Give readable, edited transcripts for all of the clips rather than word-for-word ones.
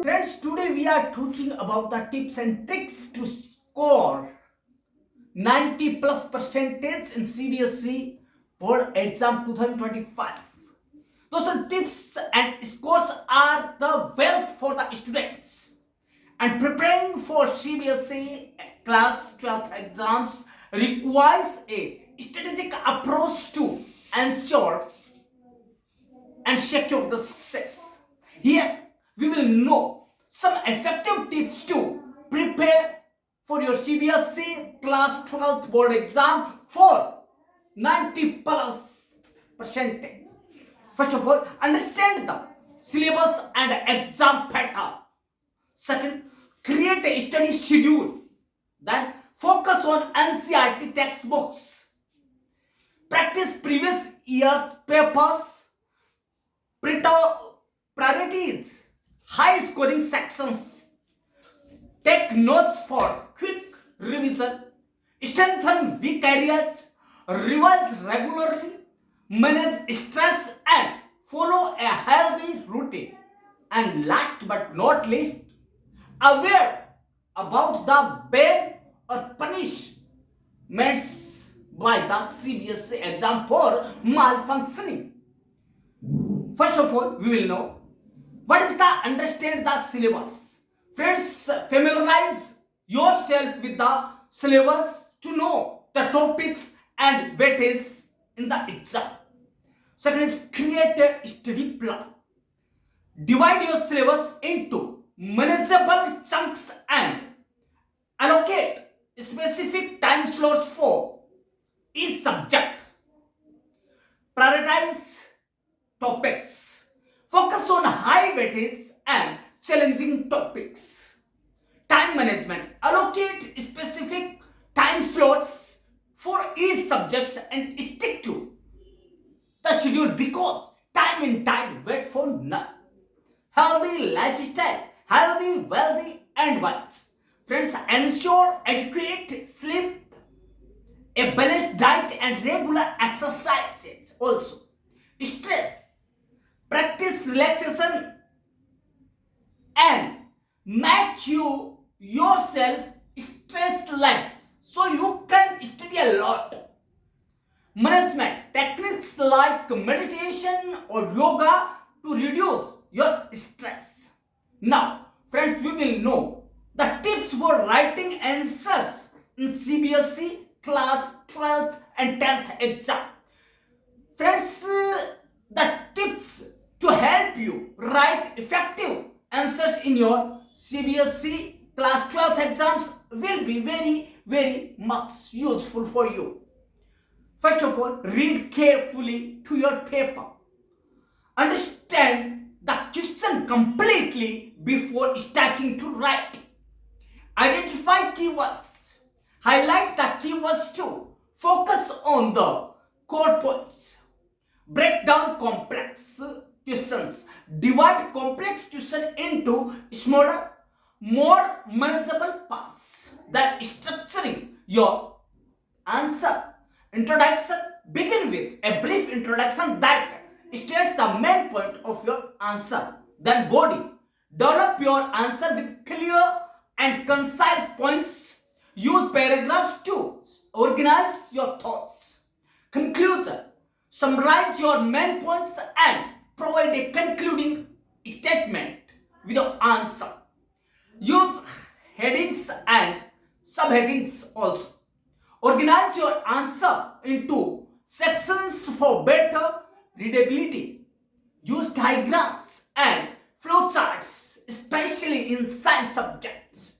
Friends, today we are talking about the tips and tricks to score 90 plus percentage in CBSE board exam 2025. Those tips and scores are the wealth for the students. And preparing for CBSE class 12 exams requires a strategic approach to ensure and secure the success. Here we will know some effective tips to prepare for your CBSE class 12th board exam for 90 plus percentage. First of all, understand the syllabus and exam pattern. Second, create a study schedule. Then focus on NCERT textbooks. Practice previous year's papers. Priorities high scoring sections. Take notes for quick revision. Strengthen weak areas. Revise regularly. Manage stress and follow a healthy routine. And last but not least, aware about the ban or punishments by the CBSE exam for malfunctioning. First of all, we will know what is the understand the syllabus. Friends, familiarize yourself with the syllabus to know the topics and weightage in the exam. Second is create a study plan. Divide your syllabus into manageable chunks and allocate specific time slots for each subject. Prioritize topics. Focus on high weightage and challenging topics. Time management. Allocate specific time slots for each subject and stick to the schedule because time and tide wait for none. Healthy lifestyle. Healthy, wealthy, and wise. Friends, ensure adequate sleep, a balanced diet, and regular exercises. Also, stress. Practice relaxation and make you yourself stressed less so you can study a lot. Management techniques like meditation or yoga to reduce your stress. Now, friends, we will know the tips for writing answers in CBSE class 12th and 10th exam. Friends, the tips to help you write effective answers in your CBSE class 12th exams will be very much useful for you. First of all, read carefully to your paper. Understand the question completely before starting to write. Identify keywords. Highlight the keywords too. Focus on the core points. Break down complex questions. Divide complex question into smaller, more manageable parts. Then structuring your answer. Introduction. Begin with a brief introduction that states the main point of your answer. Then body. Develop your answer with clear and concise points. Use paragraphs to organize your thoughts. Conclusion. Summarize your main points and provide a concluding statement with your answer. Use headings and subheadings also. Organize your answer into sections for better readability. Use diagrams and flowcharts, especially in science subjects.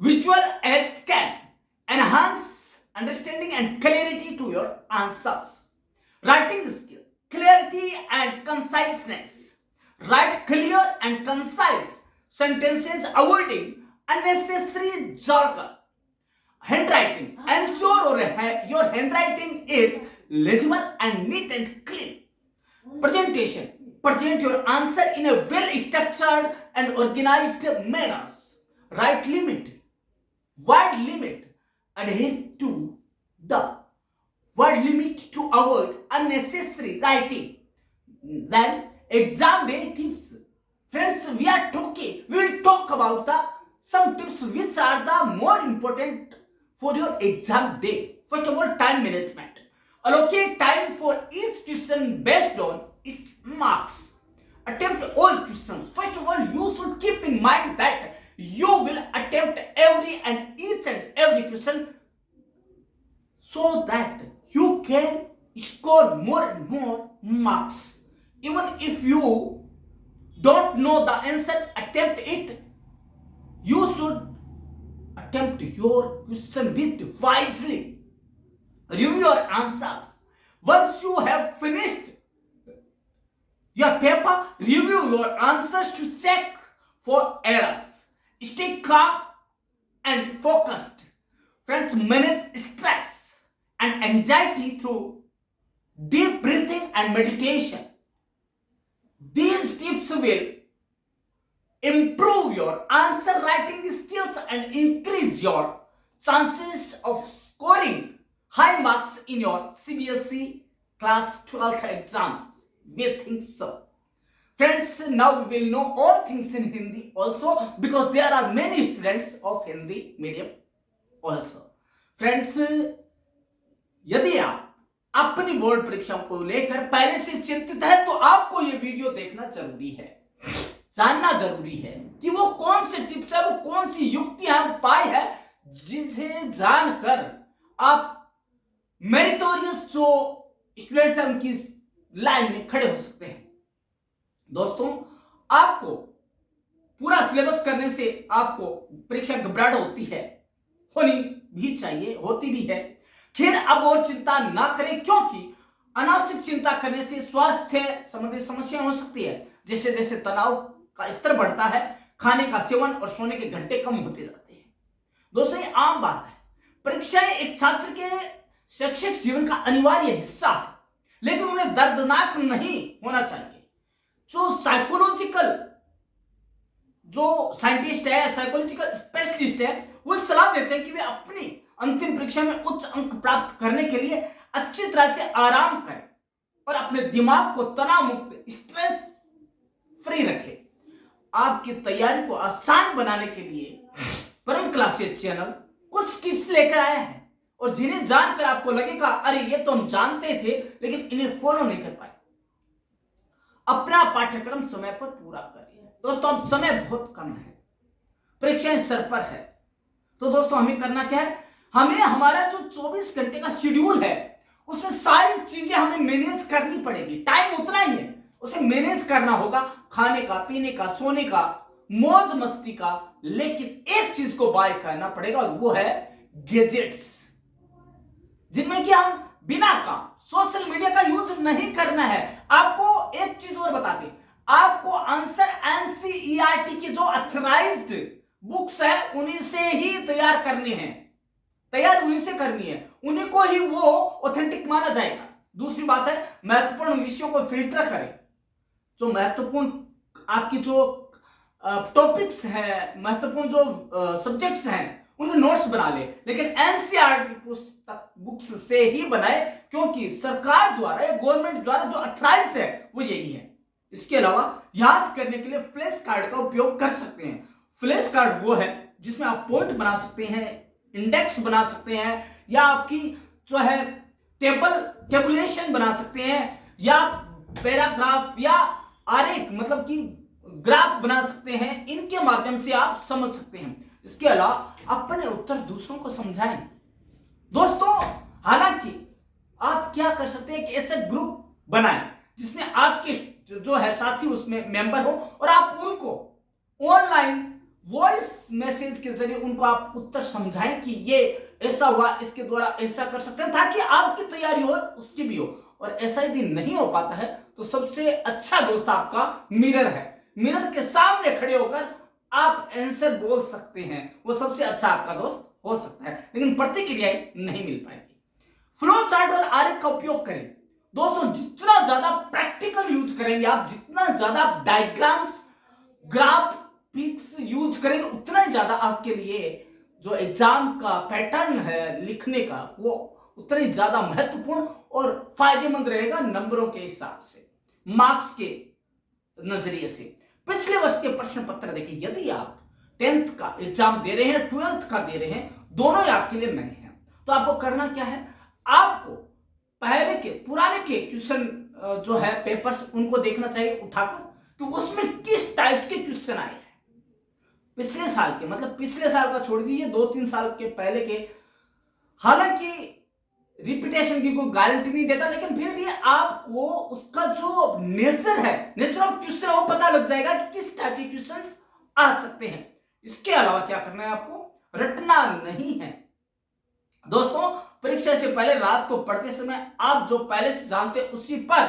Visual aids can enhance understanding and clarity to your answers. Writing skill, clarity and conciseness. Write clear and concise sentences, avoiding unnecessary jargon. Handwriting. Ensure your handwriting is legible and neat and clean. Presentation. Present your answer in a well-structured and organized manner. Write limit. Word limit. Adhere to the word limit to avoid unnecessary writing. Then exam day tips. Friends, we will talk about the some tips which are the more important for your exam day. First of all, time management. Allocate time for each question based on its marks. Attempt all questions. First of all, you should keep in mind that you will attempt each and every question so that you can score more and more marks. Even if you don't know the answer, attempt it. You should attempt your question with wisely. Review your answers. Once you have finished your paper, review your answers to check for errors. Stay calm and focused. Friends, manage stress and anxiety through deep breathing and meditation. These tips will improve your answer writing skills and increase your chances of scoring high marks in your CBSE class 12th exams. We think so. Friends, now we will know all things in Hindi also, because there are many students of Hindi medium also. Friends, यदि आप अपनी board परीक्षा को लेकर पहले से चिंतित है तो आपको ये वीडियो देखना जरूरी है, जानना जरूरी है कि वो कौन से टिप्स है, वो कौन सी युक्तियां उपाय है जिसे जानकर आप मेरिटोरियस जो स्टूडेंट्स हैं उनकी लाइन में खड़े हो सकते हैं। दोस्तों, आपको पूरा सिलेबस करने से आपको परीक्षा घबराहट होती है, होनी भी चाहिए, होती भी है। फिर अब और चिंता ना करें, क्योंकि अनावश्यक चिंता करने से स्वास्थ्य संबंधी समस्याएं हो सकती है। जैसे जैसे तनाव का स्तर बढ़ता है, खाने का सेवन और सोने के घंटे कम होते जाते हैं। दोस्तों, ये आम बात है। परीक्षाएं एक छात्र के शैक्षिक जीवन का अनिवार्य हिस्सा है, लेकिन उन्हें दर्दनाक नहीं होना चाहिए। जो साइकोलॉजिकल जो साइंटिस्ट है, साइकोलॉजिकल स्पेशलिस्ट है, वो सलाह देते हैं कि वे अपनी अंतिम परीक्षा में उच्च अंक प्राप्त करने के लिए अच्छी तरह से आराम करें और अपने दिमाग को तनाव मुक्त, स्ट्रेस फ्री रखें। आपकी तैयारी को आसान बनाने के लिए परम क्लासेस चैनल कुछ टिप्स लेकर आया है, और जिन्हें जानकर आपको लगेगा अरे ये तो हम जानते थे लेकिन इन्हें फॉलो नहीं कर पाए। अपना पाठ्यक्रम समय पर पूरा करिए। दोस्तों, अब समय बहुत कम है, परीक्षाएं सर पर है, तो दोस्तों हमें करना क्या है? हमें हमारा जो 24 घंटे का शेड्यूल है उसमें सारी चीजें हमें मैनेज करनी पड़ेगी। टाइम उतना ही है, उसे मैनेज करना होगा, खाने का, पीने का, सोने का, मौज मस्ती का। लेकिन एक चीज को बाय करना पड़ेगा, वो है गैजेट्स, जिनमें कि हम बिना काम सोशल मीडिया का यूज नहीं करना है। आपको एक चीज और बता दें, आपको आंसर एनसीईआरटी की जो अथराइज्ड बुक्स है उन्हीं से ही तैयार करनी है, तैयार उन्हीं से करनी है, उन्हीं को ही वो ऑथेंटिक माना जाएगा। दूसरी बात है, महत्वपूर्ण विषयों को फिल्टर करें। जो महत्वपूर्ण आपकी जो टॉपिक्स है, महत्वपूर्ण जो सब्जेक्ट्स हैं, उनके नोट्स बना ले, लेकिन एनसीईआरटी पुस्तक बुक्स से ही बनाए, क्योंकि सरकार द्वारा या गवर्नमेंट द्वारा जो अथराइज्ड है वो यही है। इसके अलावा याद करने के लिए फ्लैश कार्ड का उपयोग कर सकते हैं। फ्लैश कार्ड वो है जिसमें आप पॉइंट बना सकते हैं, इंडेक्स बना सकते हैं, या आपकी जो है टेबुलेशन बना सकते हैं, या पैराग्राफ या आरेख मतलब कि ग्राफ बना सकते हैं। इनके माध्यम से आप समझ सकते हैं। इसके अलावा अपने उत्तर दूसरों को समझाएं। दोस्तों, हालांकि आप क्या कर सकते हैं कि ऐसे ग्रुप बनाएं जिसमें आपके जो है साथी उसमें मेंबर हो, और आप उनको ऑनलाइन वॉइस मैसेज के जरिए उनको आप उत्तर समझाएं कि ये ऐसा हुआ, इसके द्वारा ऐसा कर सकते हैं, ताकि आपकी तैयारी हो उसकी भी हो। और ऐसा यदि नहीं हो पाता है तो सबसे अच्छा दोस्त आपका मिरर है। मिरर के सामने खड़े होकर आप आंसर बोल सकते हैं, वो सबसे अच्छा आपका दोस्त हो सकता है, लेकिन प्रतिक्रियाएं नहीं मिल पाएगी। फ्लो चार्ट और आरेख का उपयोग करें। दोस्तों, जितना ज्यादा प्रैक्टिकल यूज करेंगे आप, जितना ज्यादा डायग्राम्स, ग्राफ, पिक्स यूज करेंगे, उतना ही ज्यादा आपके लिए जो एग्जाम का पैटर्न है लिखने का, वो उतना ही ज्यादा महत्वपूर्ण और फायदेमंद रहेगा नंबरों के हिसाब से, मार्क्स के नजरिए से। पिछले वर्ष के प्रश्न पत्र देखिए। यदि आप 10th का एग्जाम दे रहे हैं, 12th का दे रहे हैं, दोनों ही आपके लिए नए हैं, तो आपको करना क्या है, आपको पहले के पुराने के क्वेश्चन जो है पेपर्स उनको देखना चाहिए उठाकर कि उसमें किस टाइप्स के क्वेश्चन आए हैं पिछले साल के, मतलब पिछले साल का छोड़ दीजिए, 2-3 साल के पहले के। हालांकि रिपीटेशन की कोई गारंटी नहीं देता, लेकिन फिर भी आपको उसका जो नेचर है, नेचर ऑफ क्वेश्चन, वो पता लग जाएगा कि किस टाइप के क्वेश्चन आ सकते हैं। इसके अलावा क्या करना है, आपको रटना नहीं है दोस्तों। परीक्षा से पहले रात को पढ़ते समय आप जो पहले से जानते उसी पर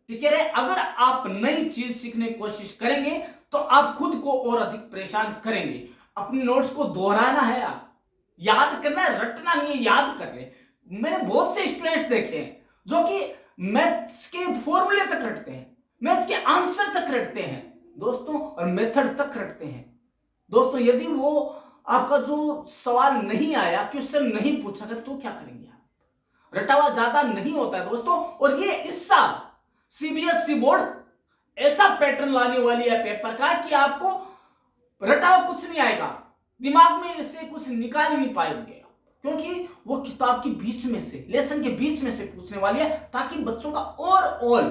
टिके रहे। अगर आप नई चीज सीखने की कोशिश करेंगे तो आप खुद को और अधिक परेशान करेंगे। अपने नोट्स को दोहराना है, आप याद करना है, रटना नहीं है, याद कर ले। मैंने बहुत से स्टूडेंट्स देखे हैं जो कि मैथ्स के फॉर्मूले तक रटते हैं, मैथ्स के आंसर तक रटते हैं दोस्तों, और मेथड तक रटते हैं दोस्तों। यदि वो आपका जो सवाल नहीं आया, क्वेश्चन नहीं पूछा गया, तो क्या करेंगे आप? रटा हुआ ज्यादा नहीं होता है दोस्तों। और ये इस साल सीबीएसई बोर्ड ऐसा पैटर्न लाने वाली है पेपर का कि आपको रटा हुआ कुछ नहीं आएगा, दिमाग में से कुछ निकाल ही नहीं पाएंगे, क्योंकि वो किताब के बीच में से, लेसन के बीच में से पूछने वाली है, ताकि बच्चों का ओवरऑल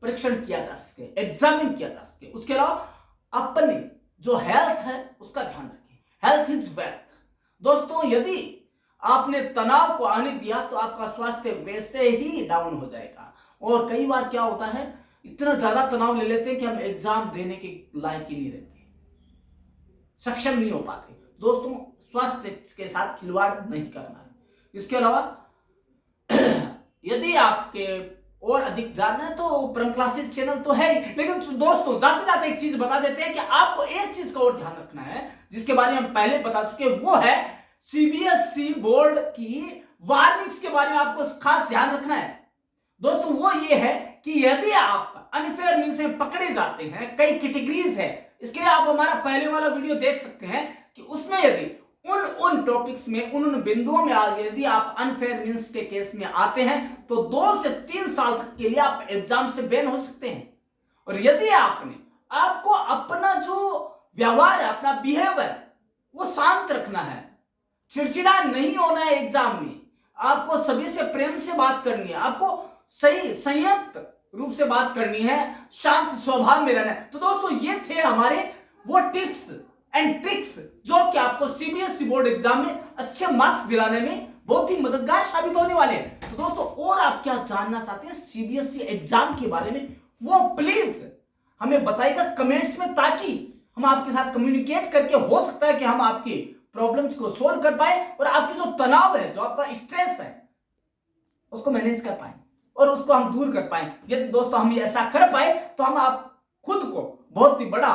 परीक्षण किया जा सके, एग्जामिन किया जा सके। उसके अलावा अपने जो हेल्थ है उसका ध्यान रखें, हेल्थ इज वेल्थ दोस्तों। यदि आपने तनाव को आने दिया तो आपका स्वास्थ्य वैसे ही डाउन हो जाएगा। और कई बार क्या होता है, इतना ज्यादा तनाव ले लेते हैं कि हम एग्जाम देने के लायक ही नहीं रहते, सक्षम नहीं हो पाते दोस्तों। स्वास्थ्य के साथ खिलवाड़ नहीं करना है। इसके अलावा यदि आपके और अधिक जानना है तो परम क्लासेस चैनल तो है ही, लेकिन दोस्तों जाते जाते एक चीज बता देते हैं कि आपको एक चीज का और ध्यान रखना है, जिसके बारे में हम पहले बता चुके, वो है सीबीएसई बोर्ड की वार्निंग्स के बारे में आपको खास ध्यान रखना है दोस्तों। वो ये है कि यदि आप अनफेयर मींस में पकड़े जाते हैं, कई कैटेगरीज है, इसके लिए आप हमारा पहले वाला वीडियो देख सकते हैं कि उसमें यदि उन टॉपिक्स में, उन बिंदुओं में यदि आप अनफेयर मींस के केस में आते हैं तो 2 से 3 साल तक के लिए आप एग्जाम से बैन हो सकते हैं। और यदि आपको अपना जो व्यवहार है, अपना बिहेवियर, वो शांत रखना है, चिड़चिड़ा नहीं होना है एग्जाम में, आपको सभी से प्रेम से बात करनी है, आपको सही संयत रूप से बात करनी है, शांत स्वभाव में रहना है। तो दोस्तों ये थे हमारे वो टिप्स एंड ट्रिक्स जो कि आपको सीबीएसई बोर्ड एग्जाम में अच्छे मार्क्स दिलाने में बहुत ही मददगार साबित होने वाले हैं। तो दोस्तों और आप क्या जानना चाहते हैं सीबीएसई एग्जाम के बारे में, वो प्लीज हमें बताइएगा कमेंट्स में, ताकि हम आपके साथ कम्युनिकेट करके, हो सकता है कि हम आपकी प्रॉब्लम्स को सोल्व कर पाए और आपकी जो तनाव है, जो आपका स्ट्रेस है, उसको मैनेज कर पाए और उसको हम दूर कर पाए। यदि दोस्तों हम ऐसा कर पाए तो हम आप खुद को बहुत ही बड़ा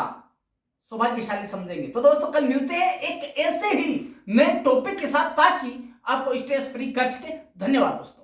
सौभाग्यशाली समझेंगे। तो दोस्तों कल मिलते हैं एक ऐसे ही नए टॉपिक के साथ, ताकि आपको स्ट्रेस फ्री कर सके। धन्यवाद दोस्तों।